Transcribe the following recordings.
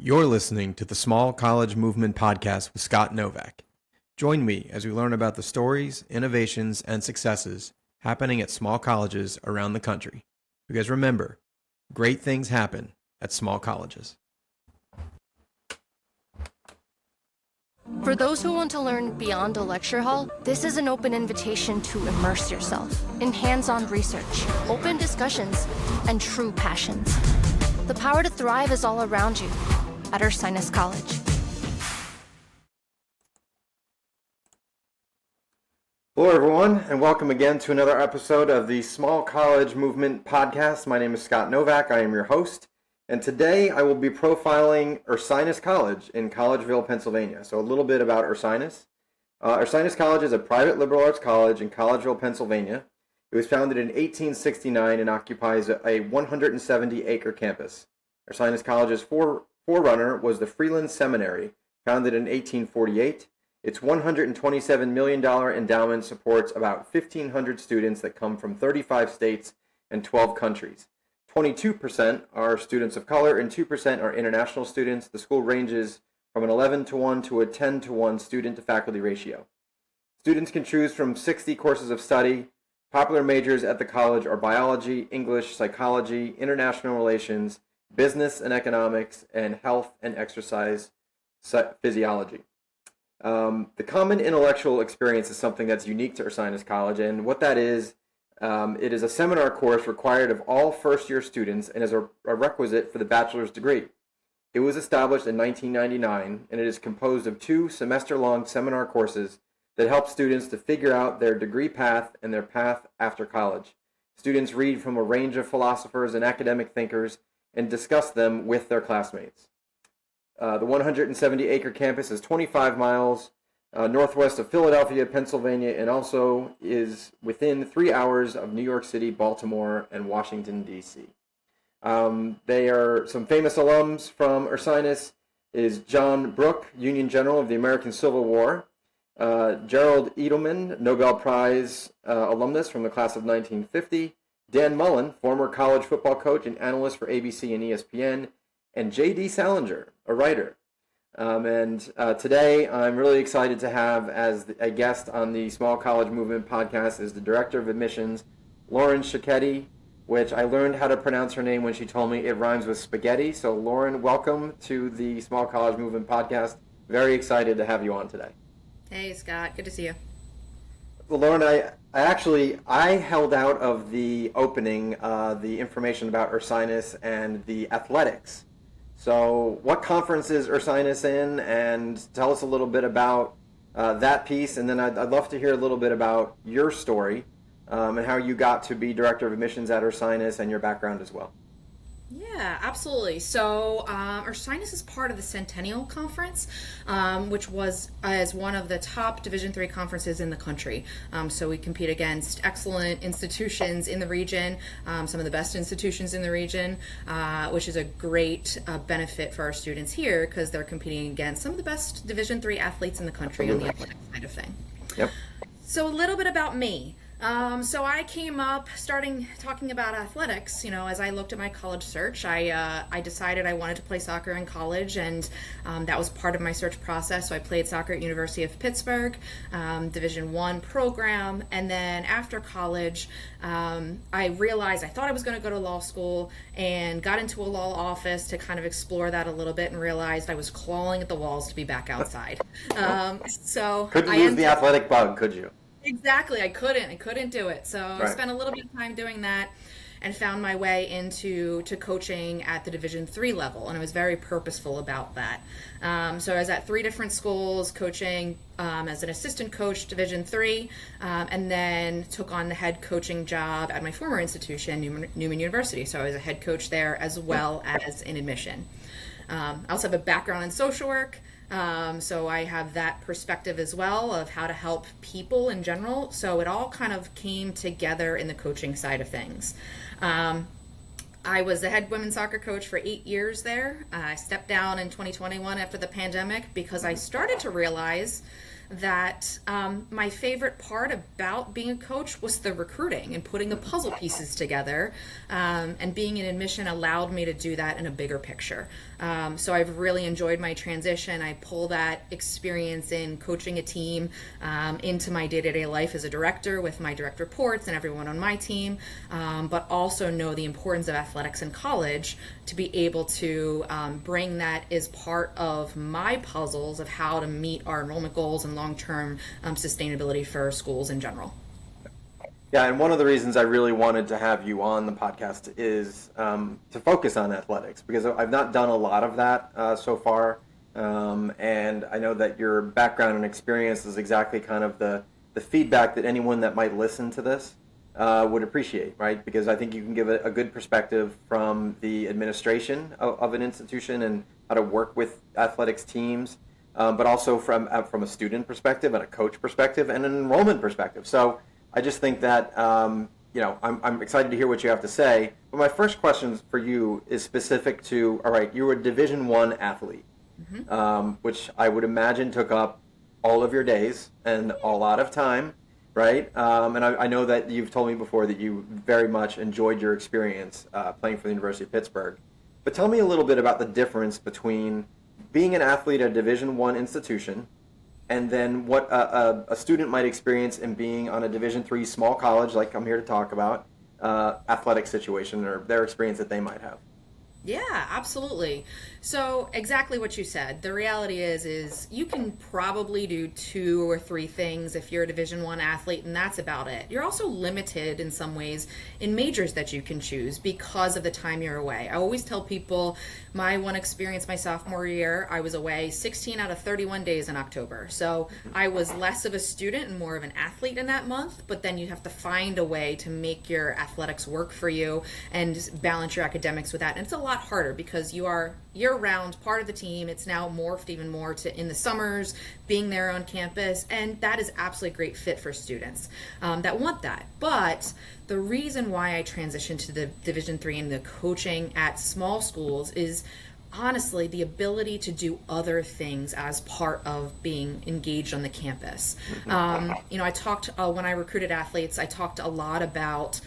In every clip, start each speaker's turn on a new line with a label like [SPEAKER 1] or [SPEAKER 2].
[SPEAKER 1] You're listening to the Small College Movement podcast with Scott Novak. Join me as we learn about the stories, innovations, and successes happening at small colleges around the country. Because remember, great things happen at small colleges.
[SPEAKER 2] For those who want to learn beyond a lecture hall, this is an open invitation to immerse yourself in hands-on research, open discussions, and true passions. The power to thrive is all around you at Ursinus College.
[SPEAKER 1] Hello, everyone, and welcome again to another episode of the Small College Movement podcast. My name is Scott Novak. I am your host, and today I will be profiling Ursinus College in Collegeville, Pennsylvania. So a little bit about Ursinus. Ursinus College is a private liberal arts college in Collegeville, Pennsylvania. It was founded in 1869 and occupies a 170-acre campus. Ursinus College's forerunner was the Freeland Seminary, founded in 1848. Its $127 million endowment supports about 1,500 students that come from 35 states and 12 countries. 22% are students of color and 2% are international students. The school ranges from an 11-to-1 to a 10-to-1 student-to-faculty ratio. Students can choose from 60 courses of study. Popular majors at the college are biology, English, psychology, international relations, business and economics, and health and exercise physiology. The common intellectual experience is something that's unique to Ursinus College, and what that is, it is a seminar course required of all first-year students and is a requisite for the bachelor's degree. It was established in 1999, and it is composed of 2 semester-long seminar courses that help students to figure out their degree path and their path after college. Students read from a range of philosophers and academic thinkers and discuss them with their classmates. The 170-acre campus is 25 miles northwest of Philadelphia, Pennsylvania, and also is within 3 hours of New York City, Baltimore, and Washington, D.C. They are some famous alums from Ursinus is John Brooke, Union General of the American Civil War, Gerald Edelman, Nobel Prize alumnus from the class of 1950, Dan Mullen, former college football coach and analyst for ABC and ESPN, and J.D. Salinger, a writer. Today I'm really excited to have as a guest on the Small College Movement podcast is the Director of Admissions, Lauren Sciocchetti, which I learned how to pronounce her name when she told me it rhymes with spaghetti. So Lauren, welcome to the Small College Movement podcast. Very excited to have you on today.
[SPEAKER 3] Hey Scott, good to see you.
[SPEAKER 1] Well, Lauren, I held out of the opening the information about Ursinus and the athletics. So what conference is Ursinus in, and tell us a little bit about that piece, and then I'd love to hear a little bit about your story and how you got to be Director of Admissions at Ursinus and your background as well.
[SPEAKER 3] Yeah, absolutely. So Ursinus is part of the Centennial Conference, which was as one of the top Division III conferences in the country. So we compete against excellent institutions in the region, some of the best institutions in the region, which is a great benefit for our students here because they're competing against some of the best Division III athletes in the country on the athletic side of things.
[SPEAKER 1] Yep.
[SPEAKER 3] So a little bit about me. So I came up starting talking about athletics, as I looked at my college search, I decided I wanted to play soccer in college, and that was part of my search process. So I played soccer at University of Pittsburgh, Division I program, and then after college, I realized I thought I was going to go to law school and got into a law office to kind of explore that a little bit and realized I was clawing at the walls to be back outside. So
[SPEAKER 1] couldn't lose the athletic bug, could you?
[SPEAKER 3] Exactly. I couldn't do it. So
[SPEAKER 1] Right.
[SPEAKER 3] I spent a little bit of time doing that and found my way into coaching at the Division III level. And I was very purposeful about that. So I was at 3 different schools coaching as an assistant coach, Division III, and then took on the head coaching job at my former institution, Newman University. So I was a head coach there as well as in admission. I also have a background in social work. So I have that perspective as well of how to help people in general. So it all kind of came together in the coaching side of things. I was the head women's soccer coach for 8 years there. I stepped down in 2021 after the pandemic because I started to realize that my favorite part about being a coach was the recruiting and putting the puzzle pieces together. And being in admission allowed me to do that in a bigger picture. So I've really enjoyed my transition. I pull that experience in coaching a team into my day-to-day life as a director with my direct reports and everyone on my team, but also know the importance of athletics in college to be able to bring that as part of my puzzles of how to meet our enrollment goals and long-term sustainability for schools in general.
[SPEAKER 1] Yeah, and one of the reasons I really wanted to have you on the podcast is to focus on athletics, because I've not done a lot of that so far, and I know that your background and experience is exactly kind of the feedback that anyone that might listen to this would appreciate, right? Because I think you can give a good perspective from the administration of an institution and how to work with athletics teams, but also from a student perspective and a coach perspective and an enrollment perspective. So I just think that I'm excited to hear what you have to say. But my first question for you is specific to, all right, you were a Division I athlete, which I would imagine took up all of your days and a lot of time, right? And I know that you've told me before that you very much enjoyed your experience playing for the University of Pittsburgh. But tell me a little bit about the difference between being an athlete at a Division I institution and then what a student might experience in being on a Division III small college, like I'm here to talk about, athletic situation or their experience that they might have.
[SPEAKER 3] Yeah, absolutely. So exactly what you said. The reality is you can probably do 2 or 3 things if you're a Division I athlete, and that's about it. You're also limited in some ways in majors that you can choose because of the time you're away. I always tell people my one experience my sophomore year, I was away 16 out of 31 days in October. So I was less of a student and more of an athlete in that month, but then you have to find a way to make your athletics work for you and balance your academics with that. And it's a lot harder because you are year-round part of the team. It's now morphed even more to in the summers, being there on campus, and that is absolutely a great fit for students that want that. But the reason why I transitioned to the Division III and the coaching at small schools is honestly the ability to do other things as part of being engaged on the campus. I talked when I recruited athletes, I talked a lot about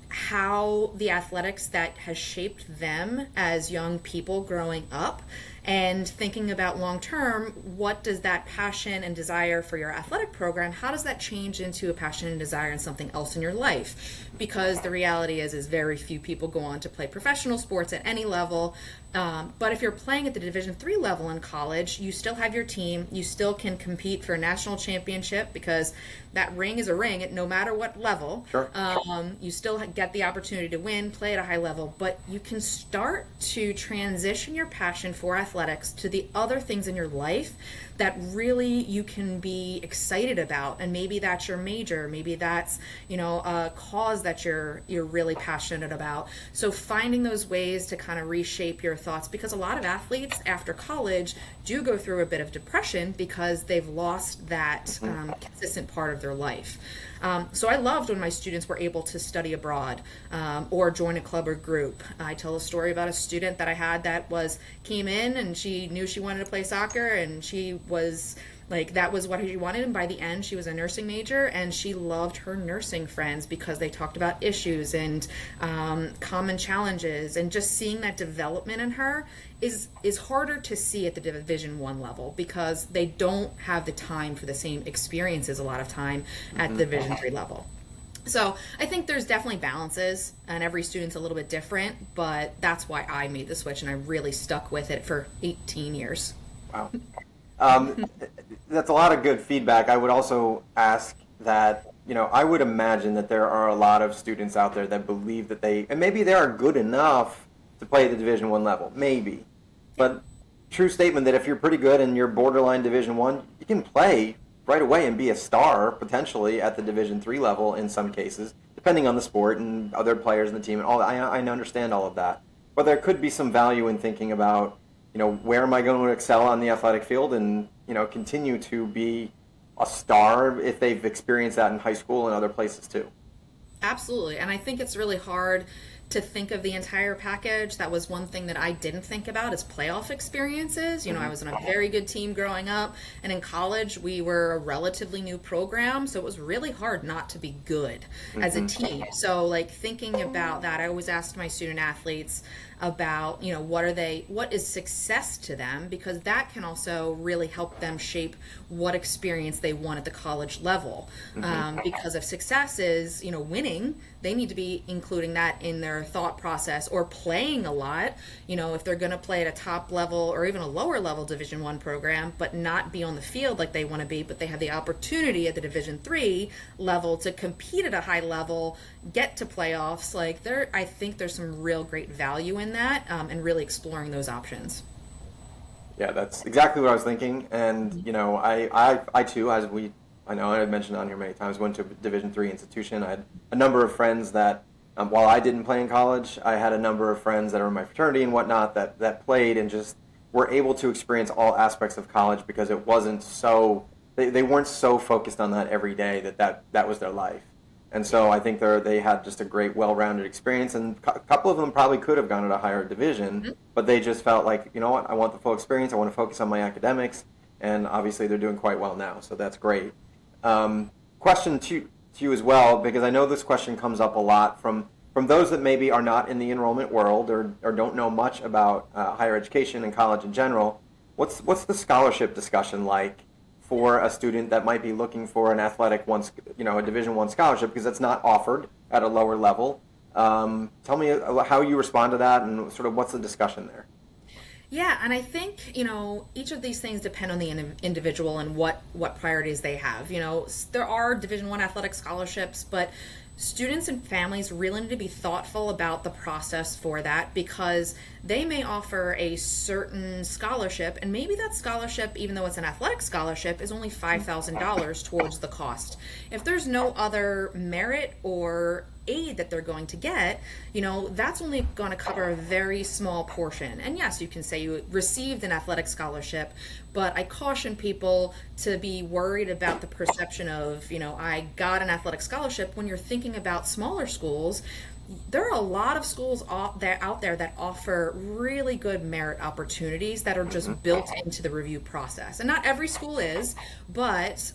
[SPEAKER 3] how the athletics that has shaped them as young people growing up, and thinking about long term, what does that passion and desire for your athletic program, how does that change into a passion and desire in something else in your life? Because the reality is very few people go on to play professional sports at any level. But if you're playing at the Division III level in college, you still have your team. You still can compete for a national championship because that ring is a ring at no matter what level.
[SPEAKER 1] Sure.
[SPEAKER 3] You still get the opportunity to win, play at a high level, but you can start to transition your passion for athletics to the other things in your life that really you can be excited about. And maybe that's your major, maybe that's a cause that you're really passionate about. So finding those ways to kind of reshape your thoughts, because a lot of athletes after college do go through a bit of depression because they've lost that consistent part of their life. So I loved when my students were able to study abroad or join a club or group. I tell a story about a student that I had that came in and she knew she wanted to play soccer, and she was like, that was what she wanted. And by the end, she was a nursing major, and she loved her nursing friends because they talked about issues and common challenges, and just seeing that development in her is harder to see at the Division I level because they don't have the time for the same experiences a lot of time at the Division III level. So I think there's definitely balances, and every student's a little bit different, but that's why I made the switch, and I really stuck with it for 18 years.
[SPEAKER 1] Wow. That's a lot of good feedback. I would also ask that, I would imagine that there are a lot of students out there that believe that and maybe they are good enough to play at the Division I level, maybe. But true statement that if you're pretty good and you're borderline Division I, you can play right away and be a star potentially at the Division III level in some cases, depending on the sport and other players in the team and all that. I understand all of that. But there could be some value in thinking about, where am I going to excel on the athletic field and, continue to be a star if they've experienced that in high school and other places too.
[SPEAKER 3] Absolutely. And I think it's really hard to think of the entire package. That was one thing that I didn't think about, is playoff experiences. You know, I was on a very good team growing up, and in college we were a relatively new program, so it was really hard not to be good as a team. So like thinking about that, I always asked my student athletes about, you know, what is success to them, because that can also really help them shape what experience they want at the college level. Because if success is, you know, winning, they need to be including that in their thought process, or playing a lot. You know, if they're going to play at a top level or even a lower level Division I program, but not be on the field like they want to be, but they have the opportunity at the Division III level to compete at a high level, get to playoffs, like I think there's some real great value in that, and really exploring those options.
[SPEAKER 1] Yeah, that's exactly what I was thinking. And, you know, I too, I know I've mentioned on here many times, went to a Division III institution. I had a number of friends that, while I didn't play in college, I had a number of friends that are in my fraternity and whatnot that played and just were able to experience all aspects of college, because it wasn't so, they weren't so focused on that every day that was their life. And so I think they had just a great, well-rounded experience, and a couple of them probably could have gone at a higher division, but they just felt like, you know what, I want the full experience, I want to focus on my academics, and obviously they're doing quite well now, so that's great. Question to you as well, because I know this question comes up a lot from those that maybe are not in the enrollment world or don't know much about higher education and college in general. What's the scholarship discussion like for a student that might be looking for an athletic a Division I scholarship, because it's not offered at a lower level? Tell me how you respond to that, and sort of what's the discussion there.
[SPEAKER 3] Yeah, and I think, you know, each of these things depend on the individual and what priorities they have. You know, there are Division I athletic scholarships, but students and families really need to be thoughtful about the process for that, because they may offer a certain scholarship, and maybe that scholarship, even though it's an athletic scholarship, is only $5,000 towards the cost. If there's no other merit or aid that they're going to get, you know, that's only going to cover a very small portion. And yes, you can say you received an athletic scholarship, but I caution people to be worried about the perception of, you know, I got an athletic scholarship. When you're thinking about smaller schools, there are a lot of schools out there that offer really good merit opportunities that are just built into the review process. And not every school is, but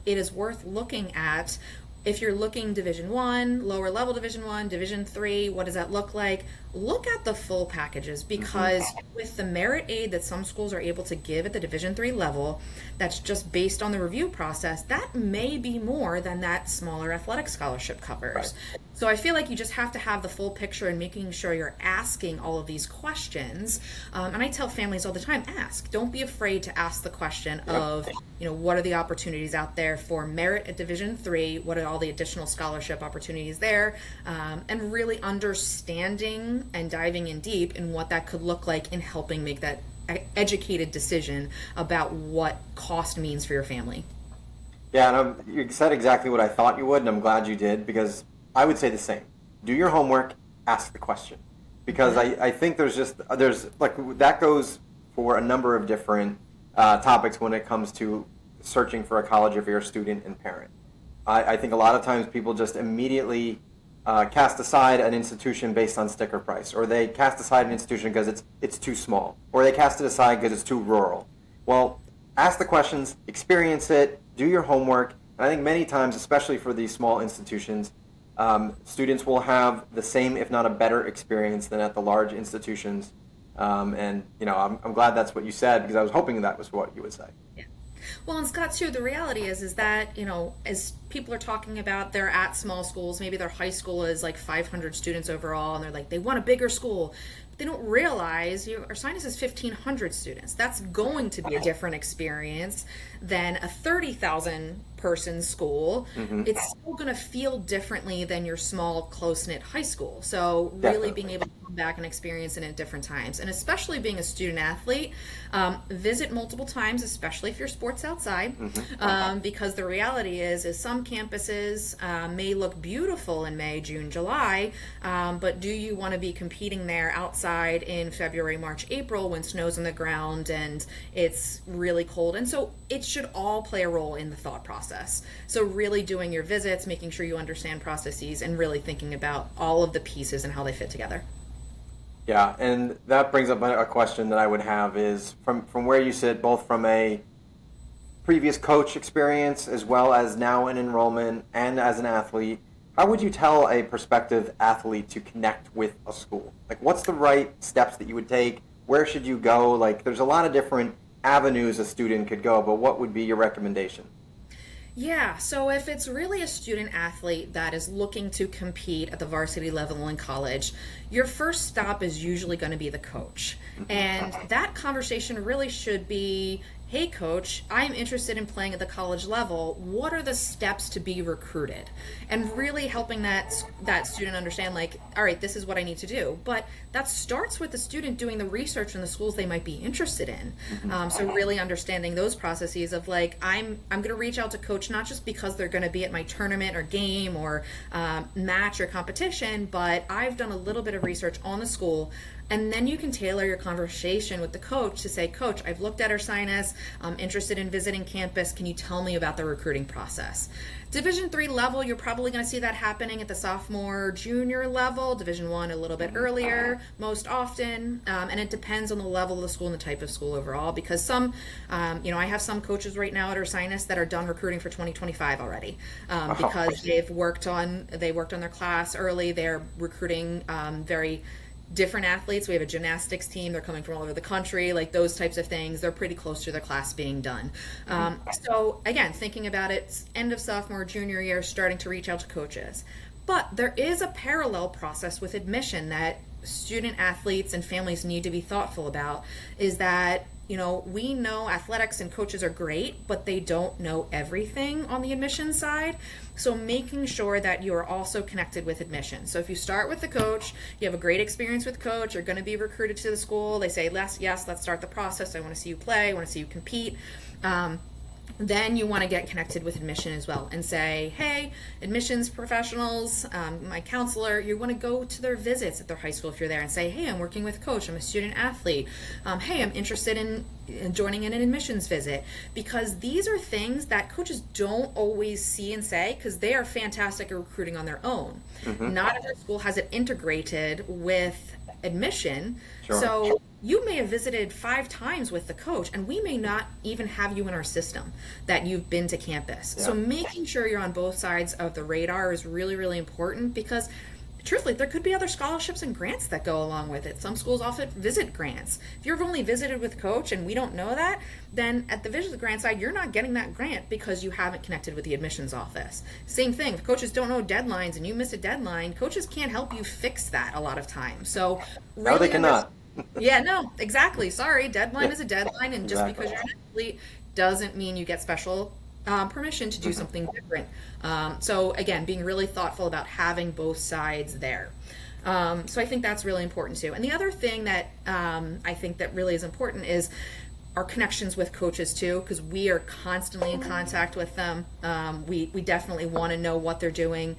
[SPEAKER 3] it is worth looking at. If you're looking Division I, lower level Division I, Division III, what does that look like? Look at the full packages, because with the merit aid that some schools are able to give at the Division III level, that's just based on the review process, that may be more than that smaller athletic scholarship covers. Right. So I feel like you just have to have the full picture and making sure you're asking all of these questions. And I tell families all the time, ask. Don't be afraid to ask the question of, you know, what are the opportunities out there for merit at Division III? What are all the additional scholarship opportunities there? And really understanding and diving in deep in what that could look like in helping make that educated decision about what cost means for your family.
[SPEAKER 1] Yeah, and you said exactly what I thought you would, and I'm glad you did, because I would say the same. Do your homework, ask the question. Because I think there's like, that goes for a number of different topics when it comes to searching for a college if you're a student and parent. I think a lot of times people just immediately cast aside an institution based on sticker price, or they cast aside an institution because it's too small, or they cast it aside because it's too rural. Well, ask the questions, experience it, do your homework, and I think many times, especially for these small institutions, students will have the same, if not a better experience than at the large institutions. And, you know, I'm glad that's what you said, because I was hoping that was what you would say.
[SPEAKER 3] Yeah. Well, and Scott, too, the reality is that, you know, as people are talking about, they're at small schools, maybe their high school is like 500 students overall, and they're like, they want a bigger school. But they don't realize Ursinus is 1,500 students. That's going to be a different experience than a 30,000 person school. It's still going to feel differently than your small, close-knit high school. So really being able to come back and experience it at different times. And especially being a student athlete, visit multiple times, especially if your sport's outside, because the reality is some campuses may look beautiful in May, June, July, but do you want to be competing there outside in February, March, April when snow's on the ground and it's really cold? And so it should all play a role in the thought process. So really doing your visits, making sure you understand processes, and really thinking about all of the pieces and how they fit together.
[SPEAKER 1] Yeah, and that brings up a question that I would have is from where you sit, both from a previous coach experience as well as now in enrollment and as an athlete, how would you tell a prospective athlete to connect with a school? Like, what's the right steps that you would take? Where should you go? Like, there's a lot of different avenues a student could go, but what would be your recommendation?
[SPEAKER 3] Yeah, so if it's really a student athlete that is looking to compete at the varsity level in college, your first stop is usually going to be the coach. And that conversation really should be, hey coach, I'm interested in playing at the college level. What are the steps to be recruited? And really helping that student understand, like, all right, this is what I need to do. But that starts with the student doing the research in the schools they might be interested in. So really understanding those processes of, like, I'm going to reach out to coach not just because they're going to be at my tournament or game or match or competition, but I've done a little bit of research on the school. And then you can tailor your conversation with the coach to say, Coach, I've looked at Ursinus, I'm interested in visiting campus. Can you tell me about the recruiting process? Division III level, you're probably going to see that happening at the sophomore, junior level. Division I a little bit earlier, most often. And it depends on the level of the school and the type of school overall, because some, I have some coaches right now at Ursinus that are done recruiting for 2025 already, because they worked on their class early. They're recruiting very different athletes. We have a gymnastics team. They're coming from all over the country, like those types of things. They're pretty close to their class being done. So again, thinking about it, end of sophomore, junior year, starting to reach out to coaches. But there is a parallel process with admission that student athletes and families need to be thoughtful about, is that we know athletics and coaches are great, but they don't know everything on the admission side. So making sure that you are also connected with admission. So if you start with the coach, you have a great experience with coach, you're going to be recruited to the school. They say, yes, let's start the process. I want to see you play. I want to see you compete. Then you want to get connected with admission as well and say, hey, admissions professionals, my counselor, you want to go to their visits at their high school if you're there and say, hey, I'm working with coach, I'm a student athlete. Hey, I'm interested in joining in an admissions visit, because these are things that coaches don't always see and say, because they are fantastic at recruiting on their own. Not every school has it integrated with admission.
[SPEAKER 1] Sure.
[SPEAKER 3] So you may have visited 5 times with the coach, and we may not even have you in our system that you've been to campus. So making sure you're on both sides of the radar is really, really important, because truthfully, there could be other scholarships and grants that go along with it. Some schools often visit grants. If you've only visited with coach and we don't know that, then at the visit grant side, you're not getting that grant because you haven't connected with the admissions office. Same thing, if coaches don't know deadlines and you miss a deadline, coaches can't help you fix that a lot of times. So really
[SPEAKER 1] no, they cannot.
[SPEAKER 3] Yeah, no, exactly. Sorry, deadline is a deadline, and just
[SPEAKER 1] Exactly.
[SPEAKER 3] because you're an athlete doesn't mean you get special permission to do something different. So again, being really thoughtful about having both sides there. So I think that's really important too. And the other thing that I think that really is important is our connections with coaches too, because we are constantly in contact with them. We definitely want to know what they're doing.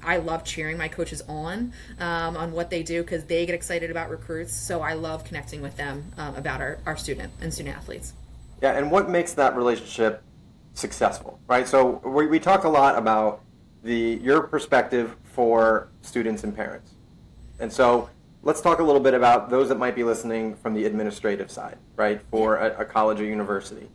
[SPEAKER 3] I love cheering my coaches on what they do, because they get excited about recruits. So I love connecting with them about our student athletes.
[SPEAKER 1] Yeah, and what makes that relationship successful, right? So we talked a lot about your perspective for students and parents. And so let's talk a little bit about those that might be listening from the administrative side, right, for a college or university.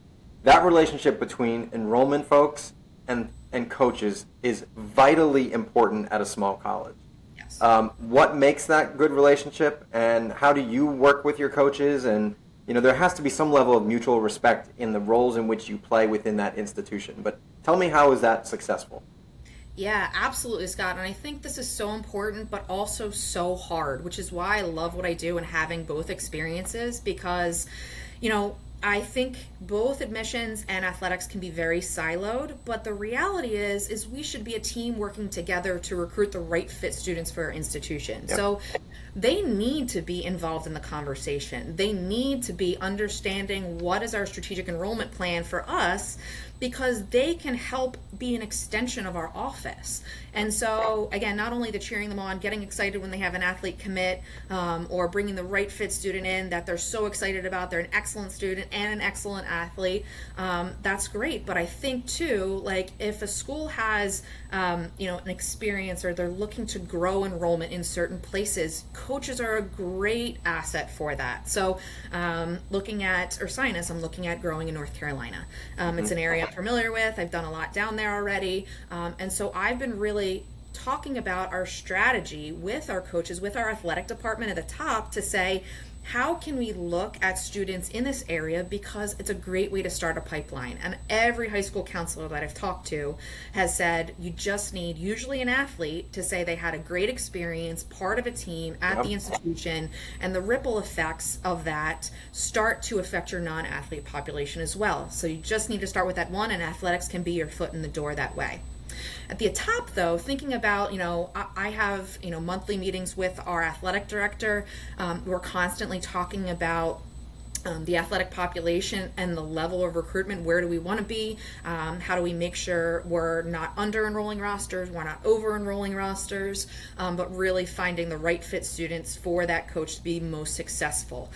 [SPEAKER 1] That relationship between enrollment folks and coaches is vitally important at a small college.
[SPEAKER 3] Yes.
[SPEAKER 1] What makes that good relationship, and how do you work with your coaches? And there has to be some level of mutual respect in the roles in which you play within that institution. But tell me, how is that successful?
[SPEAKER 3] Yeah, absolutely, Scott. And I think this is so important, but also so hard, which is why I love what I do and having both experiences, because, I think both admissions and athletics can be very siloed, but the reality is we should be a team working together to recruit the right fit students for our institution.
[SPEAKER 1] Yep.
[SPEAKER 3] So they need to be involved in the conversation. They need to be understanding what is our strategic enrollment plan for us, because they can help be an extension of our office. And so, again, not only the cheering them on, getting excited when they have an athlete commit, or bringing the right fit student in that they're so excited about, they're an excellent student and an excellent athlete, that's great. But I think too, like if a school has, an experience, or they're looking to grow enrollment in certain places, coaches are a great asset for that. So looking at Ursinus, I'm looking at growing in North Carolina. It's an area I'm familiar with. I've done a lot down there already. And so I've been really talking about our strategy with our coaches, with our athletic department at the top, to say, how can we look at students in this area, because it's a great way to start a pipeline. And every high school counselor that I've talked to has said you just need usually an athlete to say they had a great experience, part of a team at the institution, and the ripple effects of that start to affect your non-athlete population as well. So you just need to start with that one, and athletics can be your foot in the door that way. At the top, though, thinking about, I have, monthly meetings with our athletic director. We're constantly talking about the athletic population and the level of recruitment. Where do we want to be? How do we make sure we're not under enrolling rosters, we're not over enrolling rosters, but really finding the right fit students for that coach to be most successful.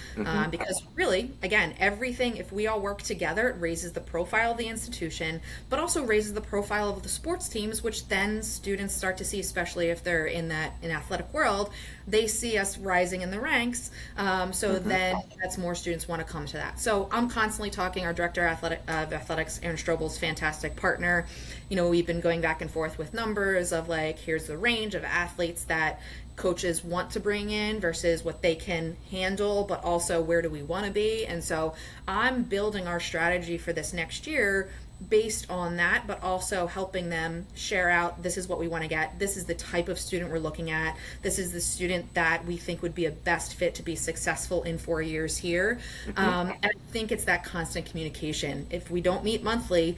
[SPEAKER 3] Because really, again, everything, if we all work together, it raises the profile of the institution, but also raises the profile of the sports teams, which then students start to see, especially if they're in athletic world, they see us rising in the ranks. Then that's more students want to come to that. So I'm constantly talking. Our director of athletics, Aaron Strobel's fantastic partner. We've been going back and forth with numbers of like, here's the range of athletes that coaches want to bring in versus what they can handle, but also where do we want to be. And so I'm building our strategy for this next year based on that, but also helping them share out, this is what we want to get, this is the type of student we're looking at, this is the student that we think would be a best fit to be successful in 4 years here. And I think it's that constant communication. If we don't meet monthly,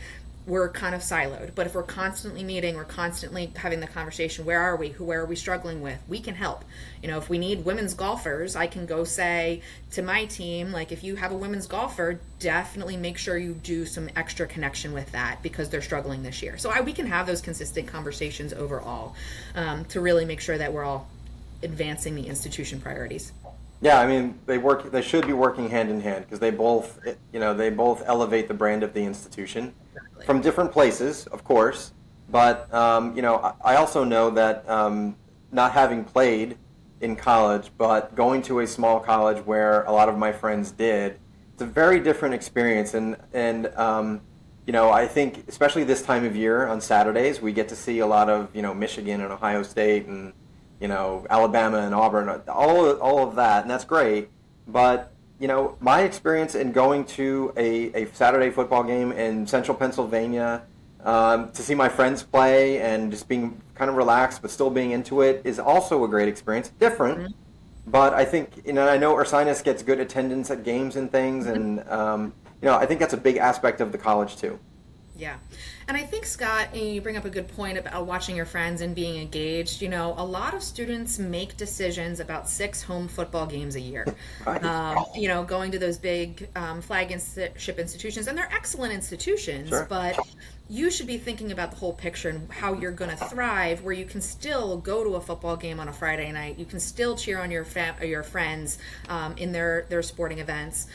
[SPEAKER 3] we're kind of siloed. But if we're constantly meeting, we're constantly having the conversation, where are we? Where are we struggling with? We can help. If we need women's golfers, I can go say to my team, like, if you have a women's golfer, definitely make sure you do some extra connection with that because they're struggling this year. So we can have those consistent conversations overall to really make sure that we're all advancing the institution priorities.
[SPEAKER 1] Yeah, I mean, they should be working hand in hand because they both elevate the brand of the institution from different places, of course. But I also know that not having played in college, but going to a small college where a lot of my friends did, it's a very different experience. And I think especially this time of year on Saturdays, we get to see a lot of Michigan and Ohio State and Alabama and Auburn, all of that, and that's great. But my experience in going to a Saturday football game in central Pennsylvania to see my friends play and just being kind of relaxed but still being into it is also a great experience. Different, but I think I know Ursinus gets good attendance at games and things, and I think that's a big aspect of the college too.
[SPEAKER 3] Yeah. And I think, Scott, you bring up a good point about watching your friends and being engaged. A lot of students make decisions about 6 home football games a year. Right. Going to those big flagship institutions, and they're excellent institutions, sure. But you should be thinking about the whole picture and how you're going to thrive, where you can still go to a football game on a Friday night. You can still cheer on your friends in their sporting events,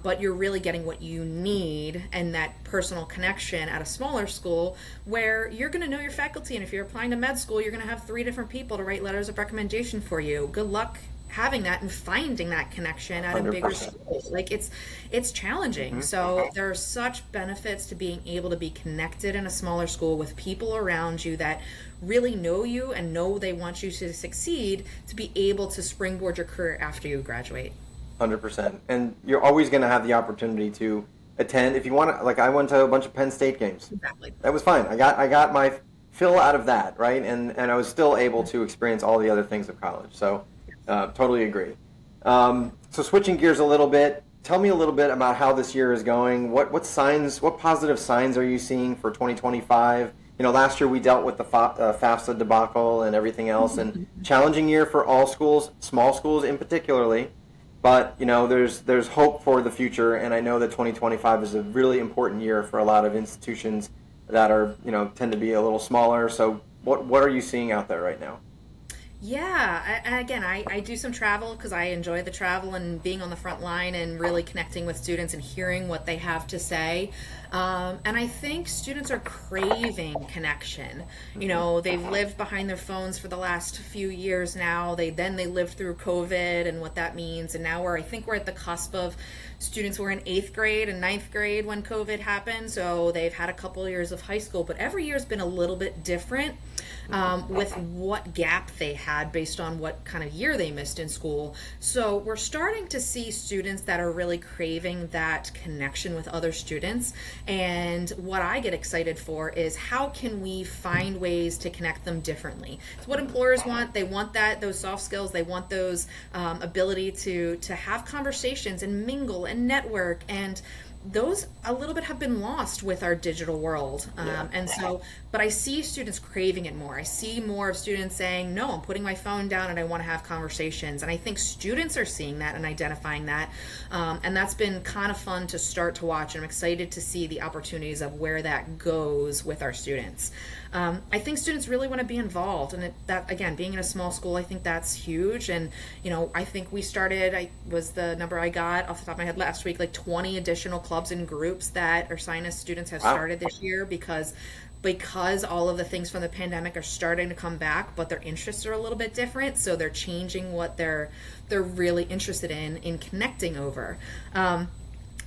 [SPEAKER 3] but you're really getting what you need and that personal connection at a smaller school where you're going to know your faculty. And if you're applying to med school, you're going to have 3 different people to write letters of recommendation for you. Good luck having that and finding that connection at 100%. A bigger school. Like it's challenging. So there are such benefits to being able to be connected in a smaller school with people around you that really know you and know they want you to succeed, to be able to springboard your career after you graduate.
[SPEAKER 1] 100%. And you're always going to have the opportunity to attend if you want to. Like I went to a bunch of Penn State games. Exactly. That was fine. I got my fill out of that, right? And I was still able to experience all the other things of college. So totally agree. So switching gears a little bit, tell me a little bit about how this year is going. What positive signs are you seeing for 2025? Last year we dealt with the FAFSA debacle and everything else, and challenging year for all schools, small schools in particularly. But there's hope for the future, and I know that 2025 is a really important year for a lot of institutions that are tend to be a little smaller. So what are you seeing out there right now?
[SPEAKER 3] Yeah, and again, I do some travel because I enjoy the travel and being on the front line and really connecting with students and hearing what they have to say. And I think students are craving connection. They've lived behind their phones for the last few years now. They lived through COVID and what that means. And now I think we're at the cusp of students were in 8th grade and 9th grade when COVID happened. So they've had a couple years of high school, but every year's been a little bit different. With what gap they had based on what kind of year they missed in school. So we're starting to see students that are really craving that connection with other students. And what I get excited for is how can we find ways to connect them differently? It's what employers want. They want those soft skills. They want those ability to have conversations and mingle and network, and those a little bit have been lost with our digital world. But I see students craving it more. I see more of students saying, no, I'm putting my phone down and I want to have conversations. And I think students are seeing that and identifying that. And that's been kind of fun to start to watch. And I'm excited to see the opportunities of where that goes with our students. I think students really want to be involved. And that, again, being in a small school, I think that's huge. And, I think we started, was the number I got off the top of my head last week, like 20 additional clubs and groups that Ursinus students have started this year because all of the things from the pandemic are starting to come back, but their interests are a little bit different. So they're changing what they're really interested in connecting over.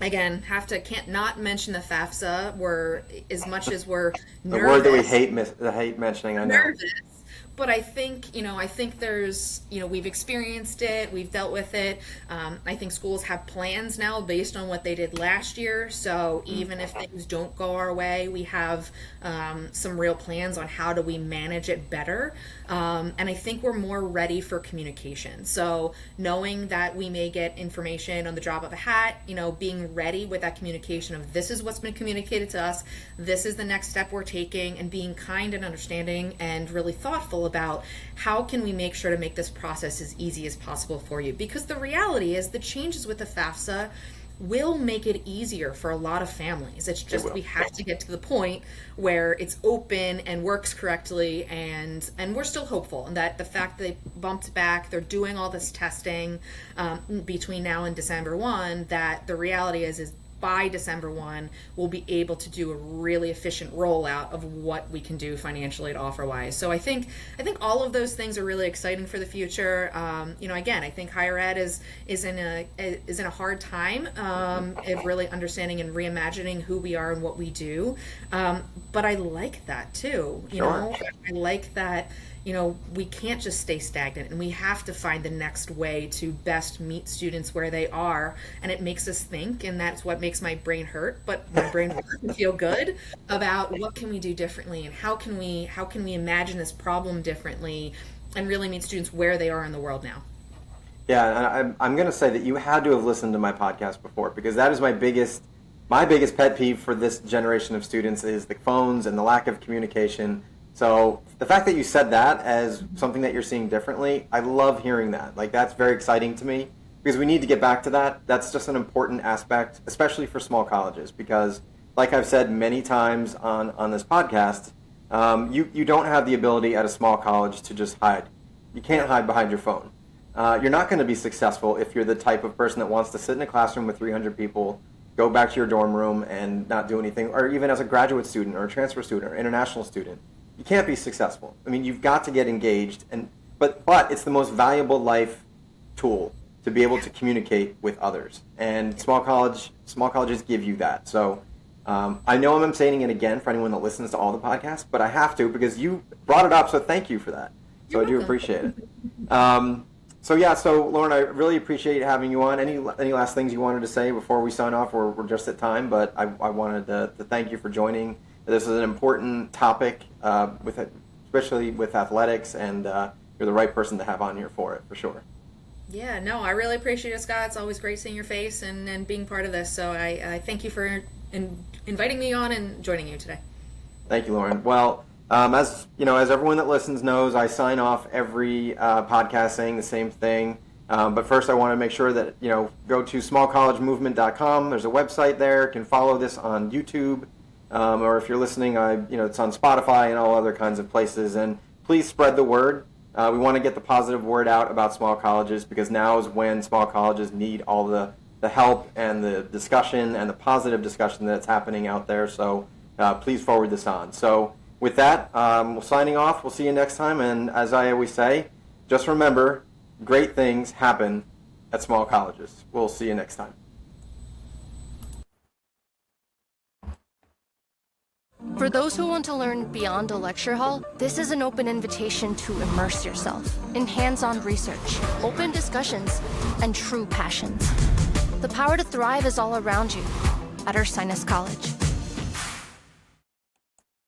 [SPEAKER 3] Again, can't not mention the FAFSA. As much as we're nervous,
[SPEAKER 1] the word that we hate mentioning, I know.
[SPEAKER 3] Nervous. But I think there's, we've experienced it, we've dealt with it. I think schools have plans now based on what they did last year. So even if things don't go our way, we have some real plans on how do we manage it better. And I think we're more ready for communication. So knowing that we may get information on the drop of a hat, being ready with that communication of this is what's been communicated to us, this is the next step we're taking, and being kind and understanding and really thoughtful about how can we make sure to make this process as easy as possible for you. Because the reality is the changes with the FAFSA will make it easier for a lot of families. It's just we have to get to the point where it's open and works correctly, and we're still hopeful. And that the fact that they bumped back, they're doing all this testing between now and December 1, that the reality is by December 1, we'll be able to do a really efficient rollout of what we can do financially at offer-wise. So I think all of those things are really exciting for the future. Again, I think higher ed is in a hard time of really understanding and reimagining who we are and what we do. But I like that too. I like that. We can't just stay stagnant, and we have to find the next way to best meet students where they are. And it makes us think, and that's what makes my brain hurt, but my brain will feel good about what can we do differently, and how can we imagine this problem differently and really meet students where they are in the world now.
[SPEAKER 1] Yeah, and I'm going to say that you had to have listened to my podcast before, because that is my biggest pet peeve for this generation of students is the phones and the lack of communication. So the fact that you said that as something that you're seeing differently, I love hearing that. Like, that's very exciting to me, because we need to get back to that. That's just an important aspect, especially for small colleges, because like I've said many times on this podcast, you don't have the ability at a small college to just hide. You can't hide behind your phone. You're not going to be successful if you're the type of person that wants to sit in a classroom with 300 people, go back to your dorm room and not do anything, or even as a graduate student or a transfer student or international student. You can't be successful. I mean, you've got to get engaged, but it's the most valuable life tool to be able to communicate with others. And small colleges give you that. So I know I'm saying it again for anyone that listens to all the podcasts, but I have to because you brought it up. So thank you for that. So I do appreciate it. So Lauren, I really appreciate having you on. Any last things you wanted to say before we sign off? We're just at time, but I wanted to thank you for joining. This is an important topic, especially with athletics, and you're the right person to have on here for it, for sure.
[SPEAKER 3] Yeah, no, I really appreciate it, Scott. It's always great seeing your face and being part of this. So I thank you for inviting me on and joining you today. Thank
[SPEAKER 1] you, Lauren. Well, as you know, as everyone that listens knows, I sign off every podcast saying the same thing. But first, I want to make sure that, go to smallcollegemovement.com. There's a website there. You can follow this on YouTube, or if you're listening, it's on Spotify and all other kinds of places. And please spread the word. We want to get the positive word out about small colleges, because now is when small colleges need all the help and the discussion and the positive discussion that's happening out there. So please forward this on. So with that, we're signing off. We'll see you next time. And as I always say, just remember, great things happen at small colleges. We'll see you next time.
[SPEAKER 2] For those who want to learn beyond a lecture hall, this is an open invitation to immerse yourself in hands-on research, open discussions, and true passions. The power to thrive is all around you at Ursinus College.